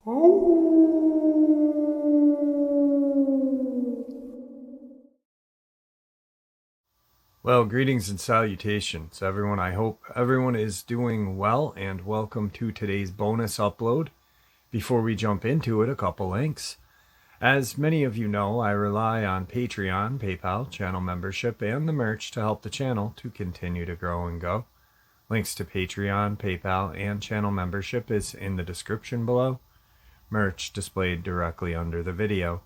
Well, greetings and salutations, everyone. I hope everyone is doing well, and welcome to today's bonus upload. Before we jump into it, a couple links. As many of you know, I rely on Patreon, PayPal, channel membership, and the merch to help the channel to continue to grow and go. Links to Patreon, PayPal, and channel membership is in the description below. Merch displayed directly under the video.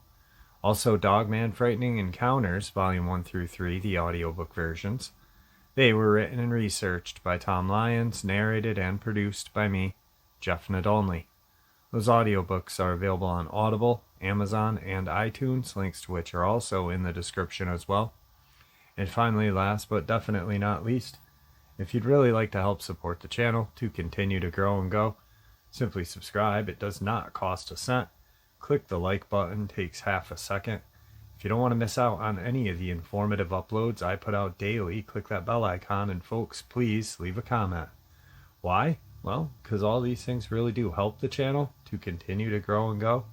Also, Dogman Frightening Encounters, Volume 1 through 3, the audiobook versions. They were written and researched by Tom Lyons, narrated and produced by me, Jeff Nadolny. Those audiobooks are available on Audible, Amazon, and iTunes, links to which are also in the description as well. And finally, last but definitely not least, if you'd really like to help support the channel to continue to grow and go, simply subscribe. It does not cost a cent. Click the like button, takes half a second. If you don't want to miss out on any of the informative uploads I put out daily, click that bell icon, and folks, please leave a comment. Why? Well, because all these things really do help the channel to continue to grow and go.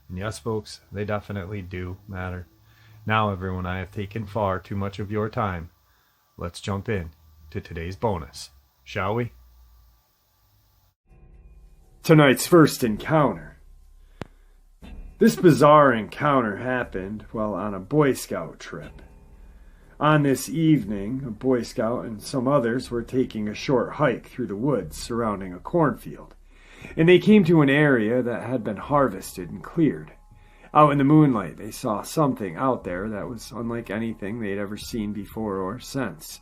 And yes, folks, they definitely do matter. Now, everyone, I have taken far too much of your time. Let's jump in to today's bonus, shall we? Tonight's first encounter. This bizarre encounter happened while on a Boy Scout trip. On this evening, a Boy Scout and some others were taking a short hike through the woods surrounding a cornfield, and they came to an area that had been harvested and cleared. Out in the moonlight, they saw something out there that was unlike anything they'd ever seen before or since,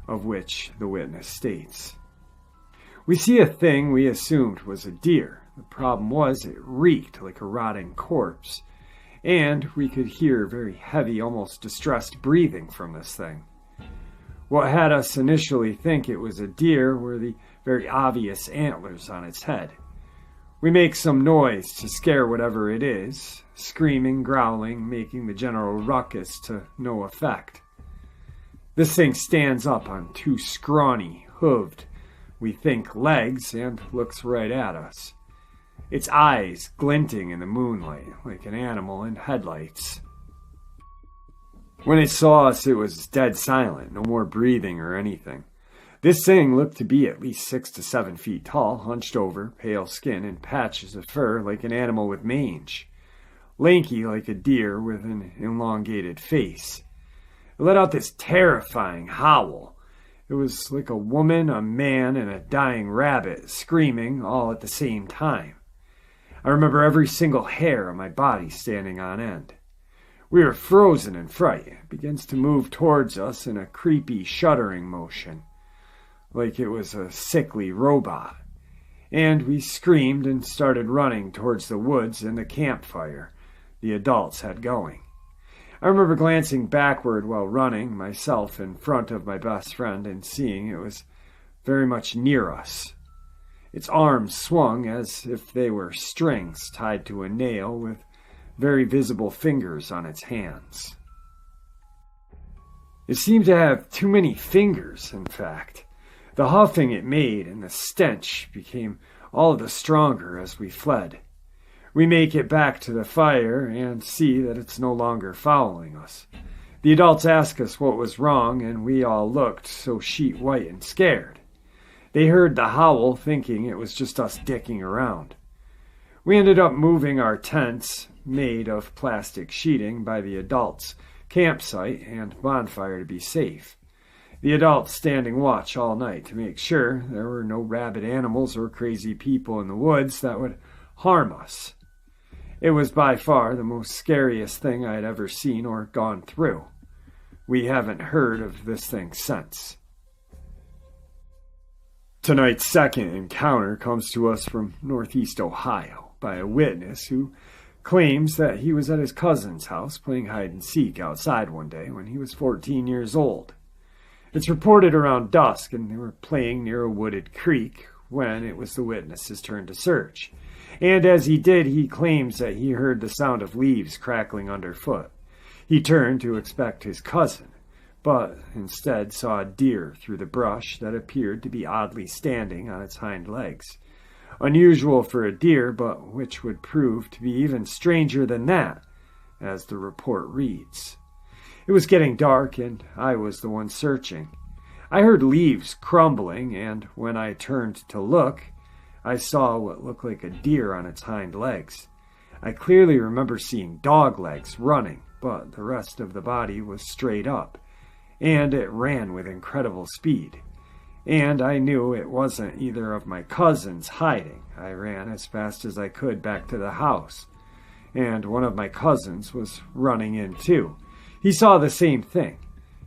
of which the witness states. We see a thing we assumed was a deer. The problem was it reeked like a rotting corpse, and we could hear very heavy, almost distressed breathing from this thing. What had us initially think it was a deer were the very obvious antlers on its head. We make some noise to scare whatever it is, screaming, growling, making the general ruckus to no effect. This thing stands up on two scrawny, hooved, we think legs, and looks right at us. Its eyes glinting in the moonlight like an animal in headlights. When it saw us, it was dead silent, no more breathing or anything. This thing looked to be at least 6 to 7 feet tall, hunched over, pale skin and patches of fur like an animal with mange. Lanky like a deer with an elongated face. It let out this terrifying howl. It was like a woman, a man, and a dying rabbit screaming all at the same time. I remember every single hair on my body standing on end. We were frozen in fright. It begins to move towards us in a creepy, shuddering motion, like it was a sickly robot. And we screamed and started running towards the woods and the campfire the adults had going. I remember glancing backward while running, myself in front of my best friend, and seeing it was very much near us. Its arms swung as if they were strings tied to a nail with very visible fingers on its hands. It seemed to have too many fingers, in fact. The huffing it made and the stench became all the stronger as we fled. We make it back to the fire and see that it's no longer following us. The adults ask us what was wrong, and we all looked so sheet white and scared. They heard the howl, thinking it was just us dicking around. We ended up moving our tents, made of plastic sheeting, by the adults' campsite and bonfire to be safe. The adults standing watch all night to make sure there were no rabid animals or crazy people in the woods that would harm us. It was by far the most scariest thing I had ever seen or gone through. We haven't heard of this thing since. Tonight's second encounter comes to us from Northeast Ohio by a witness who claims that he was at his cousin's house playing hide-and-seek outside one day when he was 14 years old. It's reported around dusk, and they were playing near a wooded creek when it was the witness's turn to search. And as he did, he claims that he heard the sound of leaves crackling underfoot. He turned to expect his cousin, but instead saw a deer through the brush that appeared to be oddly standing on its hind legs. Unusual for a deer, but which would prove to be even stranger than that, as the report reads. It was getting dark, and I was the one searching. I heard leaves crumbling, and when I turned to look, I saw what looked like a deer on its hind legs. I clearly remember seeing dog legs running, but the rest of the body was straight up, and it ran with incredible speed. And I knew it wasn't either of my cousins hiding. I ran as fast as I could back to the house, and one of my cousins was running in too. He saw the same thing.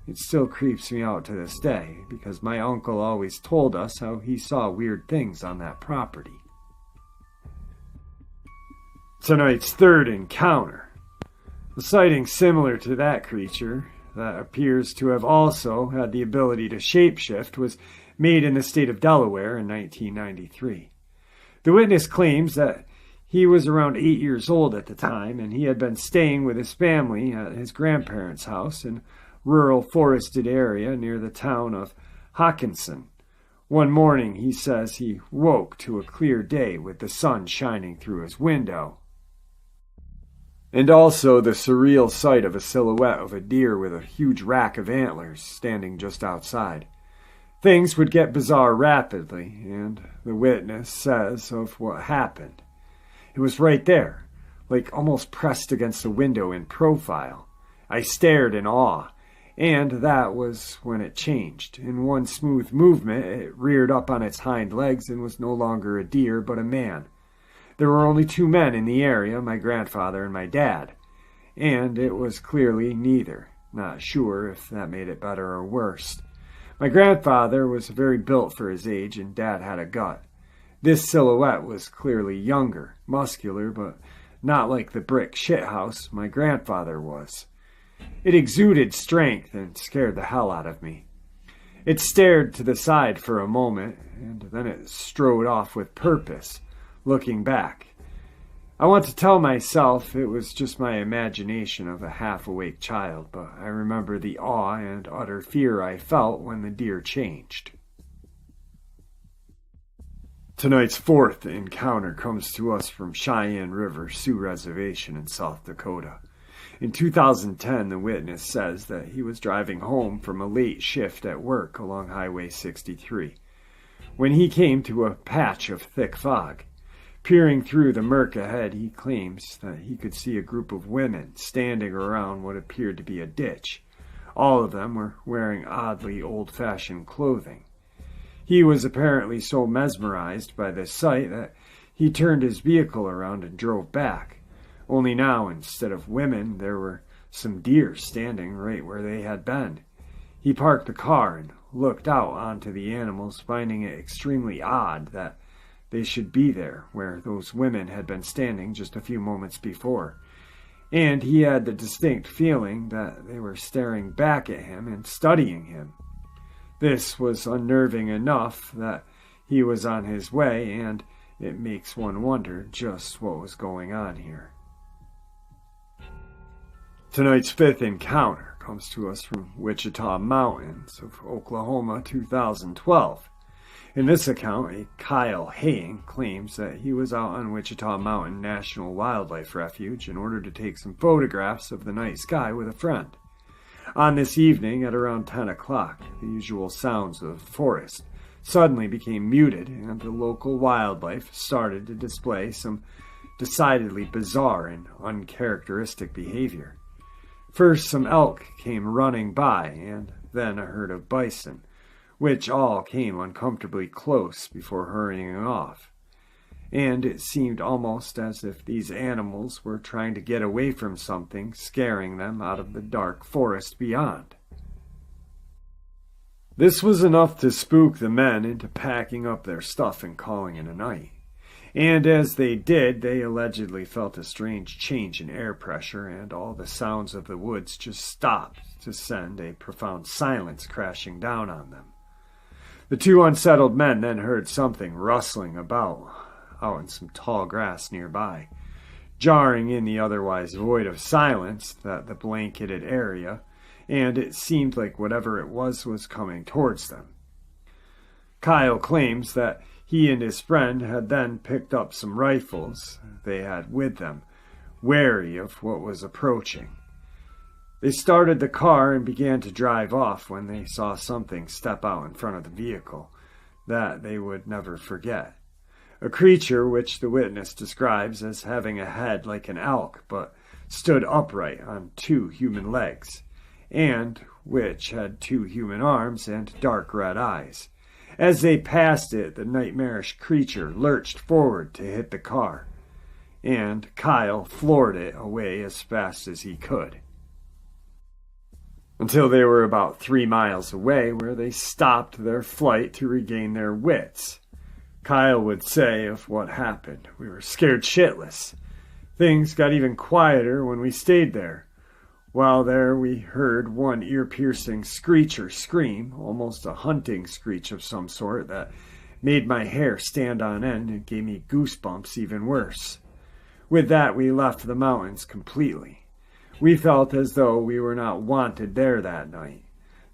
It still creeps me out to this day, because my uncle always told us how he saw weird things on that property. Tonight's third encounter. A sighting similar to that creature, that appears to have also had the ability to shapeshift, was made in the state of Delaware in 1993. The witness claims that he was around 8 years old at the time, and he had been staying with his family at his grandparents' house in a rural forested area near the town of Hawkinson. One morning, he says, he woke to a clear day with the sun shining through his window, and also the surreal sight of a silhouette of a deer with a huge rack of antlers standing just outside. Things would get bizarre rapidly, and the witness says of what happened. It was right there, like almost pressed against the window in profile. I stared in awe, and that was when it changed. In one smooth movement, it reared up on its hind legs and was no longer a deer, but a man. There were only 2 men in the area, my grandfather and my dad, and it was clearly neither. Not sure if that made it better or worse. My grandfather was very built for his age, and Dad had a gut. This silhouette was clearly younger, muscular, but not like the brick shithouse my grandfather was. It exuded strength and scared the hell out of me. It stared to the side for a moment, and then it strode off with purpose, looking back. I want to tell myself it was just my imagination of a half-awake child, but I remember the awe and utter fear I felt when the deer changed. Tonight's fourth encounter comes to us from Cheyenne River Sioux Reservation in South Dakota. In 2010, the witness says that he was driving home from a late shift at work along Highway 63 when he came to a patch of thick fog. Peering through the murk ahead, he claims that he could see a group of women standing around what appeared to be a ditch. All of them were wearing oddly old-fashioned clothing. He was apparently so mesmerized by this sight that he turned his vehicle around and drove back. Only now, instead of women, there were some deer standing right where they had been. He parked the car and looked out onto the animals, finding it extremely odd that they should be there where those women had been standing just a few moments before. And he had the distinct feeling that they were staring back at him and studying him. This was unnerving enough that he was on his way, and it makes one wonder just what was going on here. Tonight's fifth encounter comes to us from Wichita Mountains of Oklahoma, 2012. In this account, a Kyle Haying claims that he was out on Wichita Mountain National Wildlife Refuge in order to take some photographs of the night sky with a friend. On this evening, at around 10 o'clock, the usual sounds of the forest suddenly became muted, and the local wildlife started to display some decidedly bizarre and uncharacteristic behavior. First, some elk came running by, and then a herd of bison, which all came uncomfortably close before hurrying off. And it seemed almost as if these animals were trying to get away from something scaring them out of the dark forest beyond. This was enough to spook the men into packing up their stuff and calling it a night. And as they did, they allegedly felt a strange change in air pressure, and all the sounds of the woods just stopped to send a profound silence crashing down on them. The 2 unsettled men then heard something rustling about out in some tall grass nearby, jarring in the otherwise void of silence that the blanketed area, and it seemed like whatever it was coming towards them. Kyle claims that He and his friend had then picked up some rifles they had with them, wary of what was approaching. They started the car and began to drive off when they saw something step out in front of the vehicle that they would never forget. A creature which the witness describes as having a head like an elk, but stood upright on two human legs, and which had two human arms and dark red eyes. As they passed it, the nightmarish creature lurched forward to hit the car, and Kyle floored it away as fast as he could, until they were about 3 miles away, where they stopped their flight to regain their wits. Kyle would say of what happened, "We were scared shitless. Things got even quieter when we stayed there. While there, we heard one ear-piercing screech or scream, almost a hunting screech of some sort that made my hair stand on end and gave me goosebumps even worse. With that, we left the mountains completely. We felt as though we were not wanted there that night.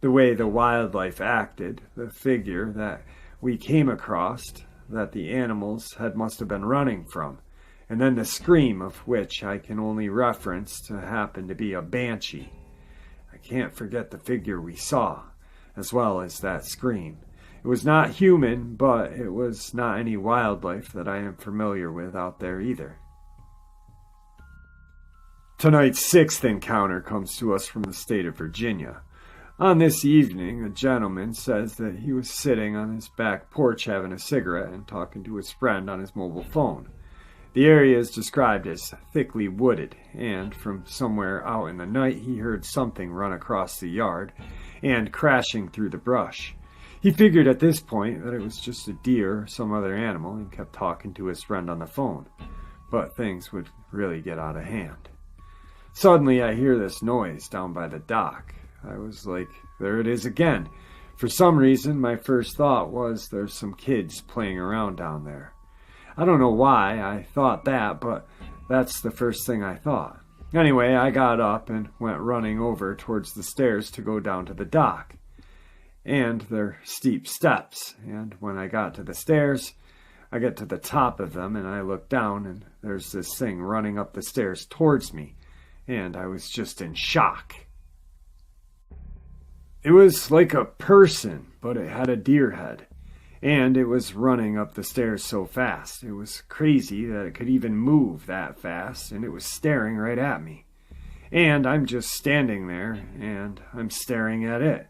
The way the wildlife acted, the figure that we came across, that the animals must have been running from, and then the scream of which I can only reference to happen to be a banshee. I can't forget the figure we saw, as well as that scream. It was not human, but it was not any wildlife that I am familiar with out there either." Tonight's sixth encounter comes to us from the state of Virginia. On this evening, a gentleman says that he was sitting on his back porch having a cigarette and talking to his friend on his mobile phone. The area is described as thickly wooded, and from somewhere out in the night he heard something run across the yard and crashing through the brush. He figured at this point that it was just a deer or some other animal and kept talking to his friend on the phone, but things would really get out of hand. Suddenly I hear this noise down by the dock. I was like, there it is again. For some reason, my first thought was there's some kids playing around down there. I don't know why I thought that, but that's the first thing I thought. Anyway, I got up and went running over towards the stairs to go down to the dock. And they're steep steps, and when I got to the stairs, I get to the top of them and I look down and there's this thing running up the stairs towards me, and I was just in shock. It was like a person, but it had a deer head. And it was running up the stairs so fast. It was crazy that it could even move that fast, and it was staring right at me. And I'm just standing there, and I'm staring at it.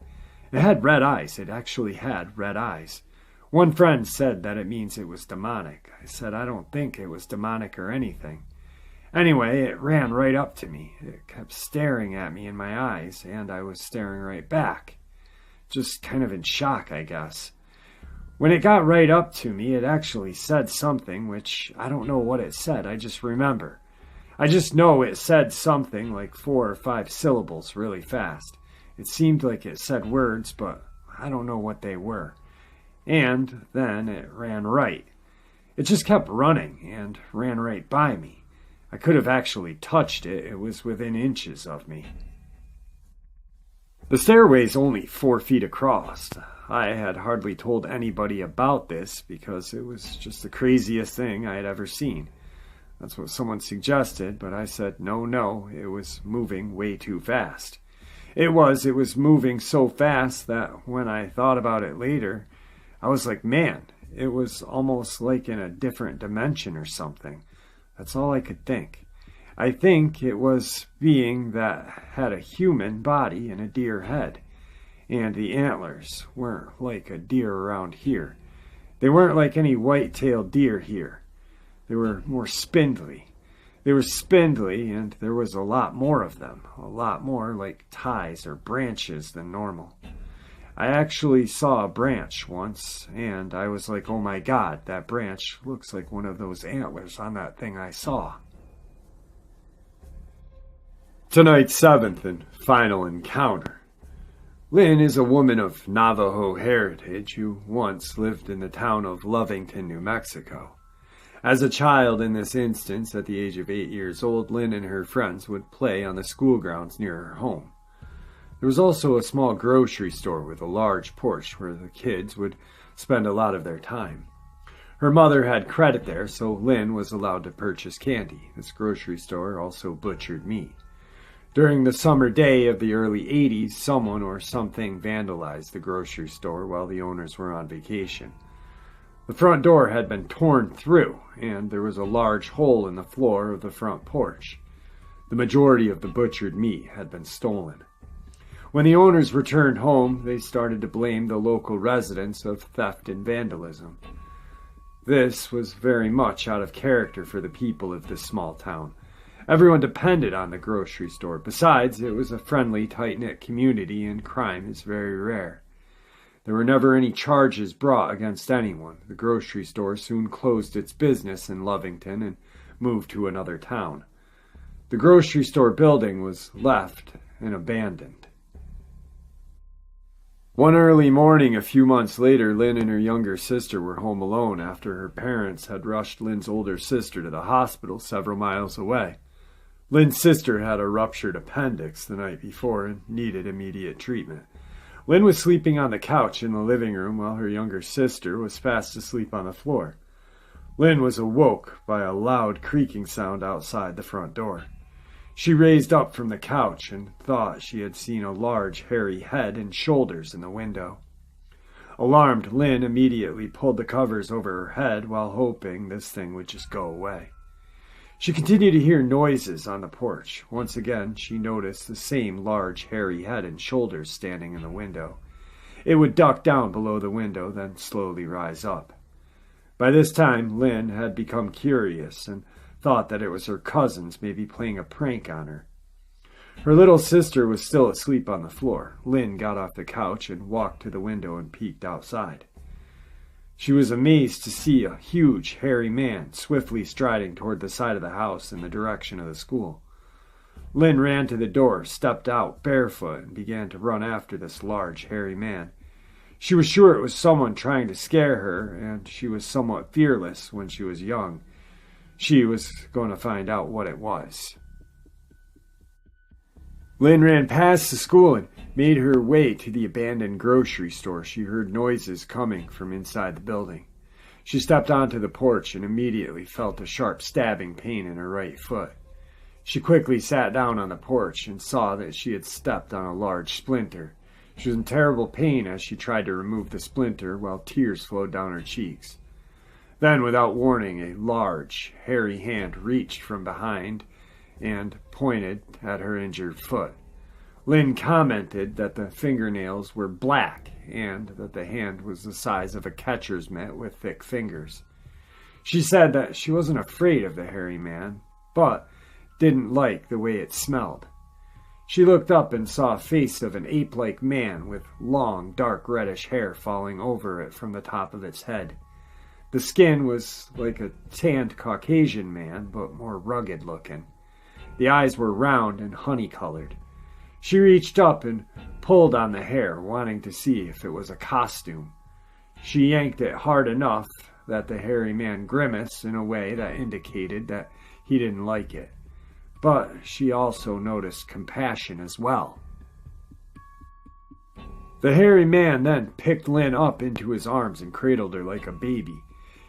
It had red eyes. It actually had red eyes. One friend said that it means it was demonic. I said I don't think it was demonic or anything. Anyway, it ran right up to me. It kept staring at me in my eyes, and I was staring right back. Just kind of in shock, I guess. When it got right up to me, it actually said something, which I don't know what it said, I just remember. I just know it said something like 4 or 5 syllables really fast. It seemed like it said words, but I don't know what they were. And then it ran right. It just kept running and ran right by me. I could have actually touched it. It was within inches of me. The stairway's only 4 feet across. I had hardly told anybody about this because it was just the craziest thing I had ever seen. That's what someone suggested, but I said, no, it was moving way too fast. It was moving so fast that when I thought about it later, I was like, man, it was almost like in a different dimension or something. That's all I could think. I think it was being that had a human body and a deer head. And the antlers weren't like a deer around here. They weren't like any white-tailed deer here. They were more spindly. They were spindly, and there was a lot more of them. A lot more like ties or branches than normal. I actually saw a branch once, and I was like, oh my god, that branch looks like one of those antlers on that thing I saw. Tonight's 7th and final encounter. Lynn is a woman of Navajo heritage who once lived in the town of Lovington, New Mexico. As a child in this instance, at the age of 8 years old, Lynn and her friends would play on the school grounds near her home. There was also a small grocery store with a large porch where the kids would spend a lot of their time. Her mother had credit there, so Lynn was allowed to purchase candy. This grocery store also butchered meat. During the summer day of the early 80s, someone or something vandalized the grocery store while the owners were on vacation. The front door had been torn through, and there was a large hole in the floor of the front porch. The majority of the butchered meat had been stolen. When the owners returned home, they started to blame the local residents of theft and vandalism. This was very much out of character for the people of this small town. Everyone depended on the grocery store. Besides, it was a friendly, tight-knit community, and crime is very rare. There were never any charges brought against anyone. The grocery store soon closed its business in Lovington and moved to another town. The grocery store building was left and abandoned. One early morning, a few months later, Lynn and her younger sister were home alone after her parents had rushed Lynn's older sister to the hospital several miles away. Lynn's sister had a ruptured appendix the night before and needed immediate treatment. Lynn was sleeping on the couch in the living room while her younger sister was fast asleep on the floor. Lynn was awoke by a loud creaking sound outside the front door. She raised up from the couch and thought she had seen a large, hairy head and shoulders in the window. Alarmed, Lynn immediately pulled the covers over her head while hoping this thing would just go away. She continued to hear noises on the porch. Once again, she noticed the same large, hairy head and shoulders standing in the window. It would duck down below the window, then slowly rise up. By this time, Lynn had become curious and thought that it was her cousins maybe playing a prank on her. Her little sister was still asleep on the floor. Lynn got off the couch and walked to the window and peeked outside. She was amazed to see a huge, hairy man swiftly striding toward the side of the house in the direction of the school. Lynn ran to the door, stepped out barefoot, and began to run after this large, hairy man. She was sure it was someone trying to scare her, and she was somewhat fearless when she was young. She was going to find out what it was. Lynn ran past the school and made her way to the abandoned grocery store. She heard noises coming from inside the building. She stepped onto the porch and immediately felt a sharp stabbing pain in her right foot. She quickly sat down on the porch and saw that she had stepped on a large splinter. She was in terrible pain as she tried to remove the splinter while tears flowed down her cheeks. Then, without warning, a large, hairy hand reached from behind and pointed at her injured foot. Lynn commented that the fingernails were black and that the hand was the size of a catcher's mitt with thick fingers. She said that she wasn't afraid of the hairy man, but didn't like the way it smelled. She looked up and saw a face of an ape-like man with long, dark reddish hair falling over it from the top of its head. The skin was like a tanned Caucasian man, but more rugged looking. The eyes were round and honey-colored. She reached up and pulled on the hair, wanting to see if it was a costume. She yanked it hard enough that the hairy man grimaced in a way that indicated that he didn't like it. But she also noticed compassion as well. The hairy man then picked Lynn up into his arms and cradled her like a baby.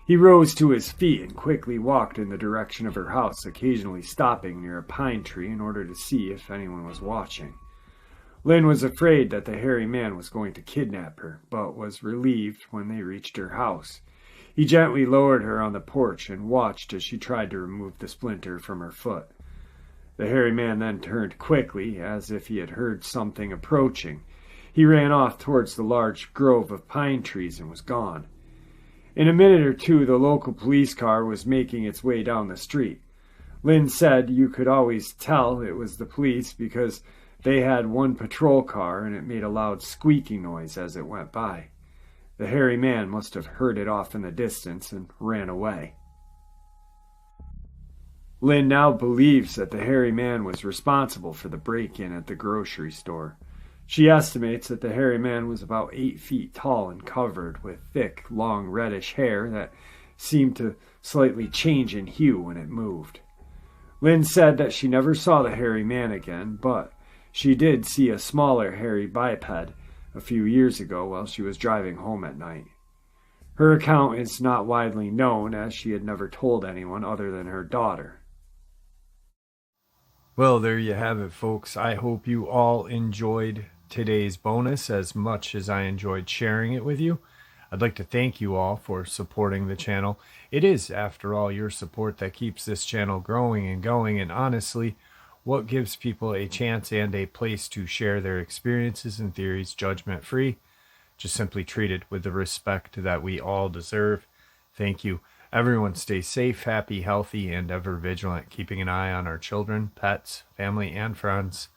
He rose to his feet and quickly walked in the direction of her house, occasionally stopping near a pine tree in order to see if anyone was watching. Lynn was afraid that the hairy man was going to kidnap her, but was relieved when they reached her house. He gently lowered her on the porch and watched as she tried to remove the splinter from her foot. The hairy man then turned quickly, as if he had heard something approaching. He ran off towards the large grove of pine trees and was gone. In a minute or two, the local police car was making its way down the street. Lynn said you could always tell it was the police because they had one patrol car and it made a loud squeaking noise as it went by. The hairy man must have heard it off in the distance and ran away. Lynn now believes that the hairy man was responsible for the break-in at the grocery store. She estimates that the hairy man was about 8 feet tall and covered with thick, long, reddish hair that seemed to slightly change in hue when it moved. Lynn said that she never saw the hairy man again, but she did see a smaller hairy biped a few years ago while she was driving home at night. Her account is not widely known, as she had never told anyone other than her daughter. Well, there you have it, folks. I hope you all enjoyed today's bonus as much as I enjoyed sharing it with you. I'd like to thank you all for supporting the channel. It is, after all, your support that keeps this channel growing and going, and honestly, what gives people a chance and a place to share their experiences and theories judgment-free, just simply treated with the respect that we all deserve. Thank you. Everyone stay safe, happy, healthy, and ever vigilant, keeping an eye on our children, pets, family, and friends.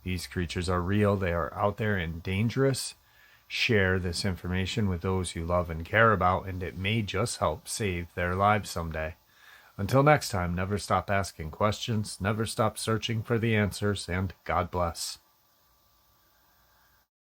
These creatures are real. They are out there and dangerous. Share this information with those you love and care about, and it may just help save their lives someday. Until next time, never stop asking questions, never stop searching for the answers, and God bless.